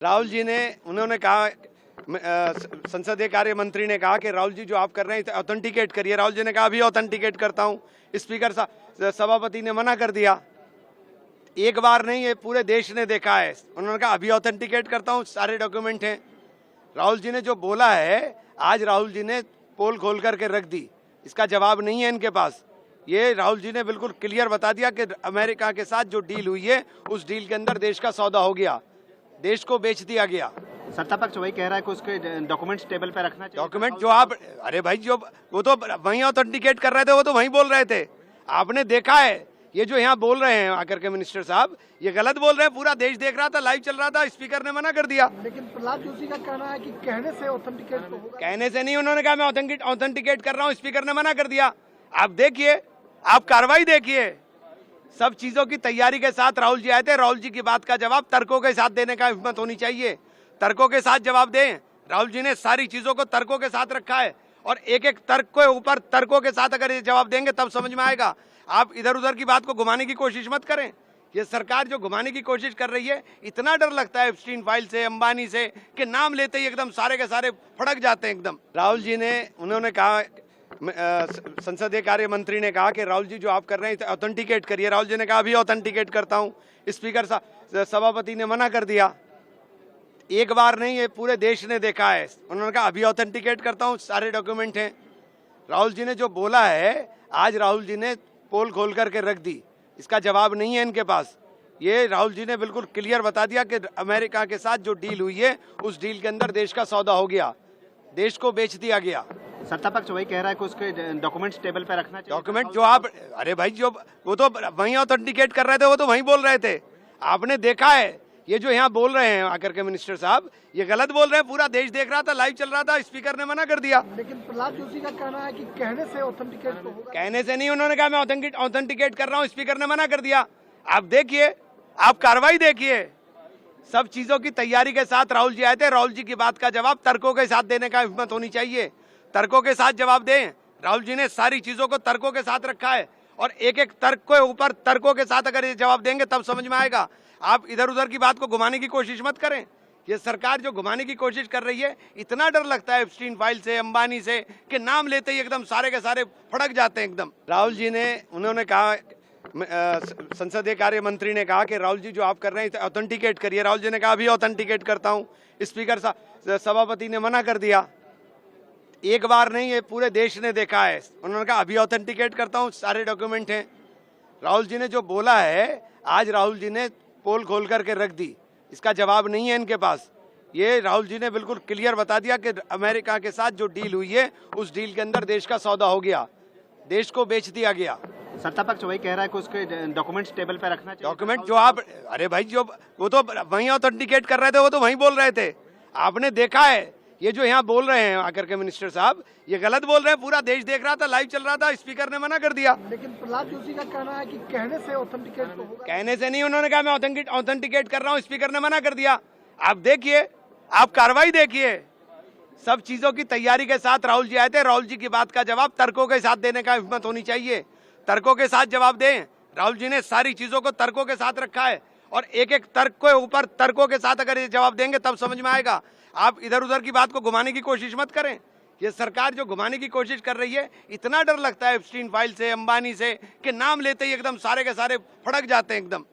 राहुल जी ने उन्होंने कहा, संसदीय कार्य मंत्री ने कहा कि राहुल जी जो आप कर रहे हैं ऑथेंटिकेट करिए। राहुल जी ने कहा अभी ऑथेंटिकेट करता हूं। स्पीकर सभापति ने मना कर दिया। एक बार नहीं, ये पूरे देश ने देखा है। उन्होंने कहा अभी ऑथेंटिकेट करता हूं, सारे डॉक्यूमेंट हैं। राहुल जी ने जो बोला है, आज राहुल जी ने पोल खोल करके रख दी। इसका जवाब नहीं है इनके पास। ये राहुल जी ने बिल्कुल क्लियर बता दिया कि अमेरिका के साथ जो डील हुई है, उस डील के अंदर देश का सौदा हो गया, देश को बेच दिया गया। सत्ता पक्ष वही कह रहा है कि उसके डॉक्यूमेंट्स टेबल पे रखना चाहिए। डॉक्यूमेंट जो आप, अरे भाई, जो वो तो वहीं ऑथेंटिकेट कर रहे थे, वो तो वहीं बोल रहे थे। आपने देखा है, ये जो यहाँ बोल रहे हैं आकर के मिनिस्टर साहब, ये गलत बोल रहे हैं। पूरा देश देख रहा था, लाइव चल रहा था, स्पीकर ने मना कर दिया। लेकिन प्रहलाद जोशी का कहना है कि कहने से ऑथेंटिकेट तो होगा। कहने से नहीं, उन्होंने कहा मैं ऑथेंटिकेट कर रहा हूँ, स्पीकर ने मना कर दिया। आप देखिए, आप कार्रवाई देखिए। सब चीजों की तैयारी के साथ राहुल जी आए थे। राहुल जी की बात का जवाब तर्कों के साथ देने का हिम्मत होनी चाहिए। तर्कों के साथ जवाब दें। राहुल जी ने सारी चीजों को तर्कों के साथ रखा है, और एक एक तर्क के ऊपर तर्कों के साथ अगर ये जवाब देंगे तब समझ में आएगा। आप इधर उधर की बात को घुमाने की कोशिश मत करें। ये सरकार जो घुमाने की कोशिश कर रही है, इतना डर लगता है एप्स्टीन फाइल से, अंबानी से, कि नाम लेते ही एकदम सारे के सारे फड़क जाते हैं एकदम। राहुल जी ने उन्होंने कहा, संसदीय कार्य मंत्री ने कहा कि राहुल जी जो आप कर रहे हैं ऑथेंटिकेट करिए। राहुल जी ने कहा अभी ऑथेंटिकेट करता हूं। स्पीकर सभापति ने मना कर दिया। एक बार नहीं, ये पूरे देश ने देखा है। उन्होंने कहा अभी ऑथेंटिकेट करता हूं, सारे डॉक्यूमेंट हैं। राहुल जी ने जो बोला है, आज राहुल जी ने पोल खोल करके रख दी। इसका जवाब नहीं है इनके पास। ये राहुल जी ने बिल्कुल क्लियर बता दिया कि अमेरिका के साथ जो डील हुई है, उस डील के अंदर देश का सौदा हो गया, देश को बेच दिया गया। सत्ता पक्ष वही कह रहा है कि उसके डॉक्यूमेंट्स टेबल पे रखना चाहिए। डॉक्यूमेंट जो आप, अरे भाई, जो वो तो वहीं ऑथेंटिकेट कर रहे थे, वो तो वहीं बोल रहे थे। आपने देखा है, ये जो यहाँ बोल रहे हैं आकर के मिनिस्टर साहब, ये गलत बोल रहे हैं। पूरा देश देख रहा था, लाइव चल रहा था, स्पीकर ने मना कर दिया। लेकिन प्रहलाद जोशी का कहना है कि कहने से ऑथेंटिकेट तो होगा। कहने से नहीं, उन्होंने कहा मैं ऑथेंटिकेट कर रहा हूँ, स्पीकर ने मना कर दिया। आप देखिए, आप कार्रवाई देखिए। सब चीजों की तैयारी के साथ राहुल जी आए थे। राहुल जी की बात का जवाब तर्कों के साथ देने का हिम्मत होनी चाहिए। तर्कों के साथ जवाब दें। राहुल जी ने सारी चीजों को तर्कों के साथ रखा है, और एक एक तर्क के ऊपर तर्कों के साथ अगर ये जवाब देंगे तब समझ में आएगा। आप इधर उधर की बात को घुमाने की कोशिश मत करें। ये सरकार जो घुमाने की कोशिश कर रही है, इतना डर लगता है एप्स्टीन फाइल से, अंबानी से, कि नाम लेते ही एकदम सारे के सारे फड़क जाते हैं एकदम। राहुल जी ने उन्होंने कहा, संसदीय कार्य मंत्री ने कहा कि राहुल जी जो आप कर रहे हैं ऑथेंटिकेट करिए। राहुल जी ने कहा अभी ऑथेंटिकेट करता हूं। स्पीकर सभापति ने मना कर दिया। एक बार नहीं, ये पूरे देश ने देखा है। उन्होंने कहा अभी ऑथेंटिकेट करता हूं, सारे डॉक्यूमेंट हैं। राहुल जी ने जो बोला है, आज राहुल जी ने पोल खोल करके रख दी। इसका जवाब नहीं है इनके पास। ये राहुल जी ने बिल्कुल क्लियर बता दिया कि अमेरिका के साथ जो डील हुई है, उस डील के अंदर देश का सौदा हो गया, देश को बेच दिया गया। सत्ता पक्ष वही कह रहा है कि उसके डॉक्यूमेंट्स टेबल पे रखना चाहिए। डॉक्यूमेंट जो आप, अरे भाई, जो वो तो वहीं ऑथेंटिकेट कर रहे थे, वो तो वहीं बोल रहे थे। आपने देखा है, ये जो यहाँ बोल रहे हैं आकर के मिनिस्टर साहब, ये गलत बोल रहे हैं। पूरा देश देख रहा था, लाइव चल रहा था, स्पीकर ने मना कर दिया। लेकिन प्रहलाद जोशी का कहना है कि कहने से ऑथेंटिकेट तो होगा। कहने से नहीं, उन्होंने कहा मैं ऑथेंटिकेट कर रहा हूँ, स्पीकर ने मना कर दिया। आप देखिए, आप कार्रवाई देखिए। सब चीजों की तैयारी के साथ राहुल जी आए थे। राहुल जी की बात का जवाब तर्कों के साथ देने का हिम्मत होनी चाहिए। तर्कों के साथ जवाब दें। राहुल जी ने सारी चीजों को तर्कों के साथ रखा है, और एक एक तर्क के ऊपर तर्कों के साथ अगर ये जवाब देंगे तब समझ में आएगा। आप इधर उधर की बात को घुमाने की कोशिश मत करें। ये सरकार जो घुमाने की कोशिश कर रही है, इतना डर लगता है एप्स्टीन फाइल से, अंबानी से, कि नाम लेते ही एकदम सारे के सारे फड़क जाते हैं एकदम।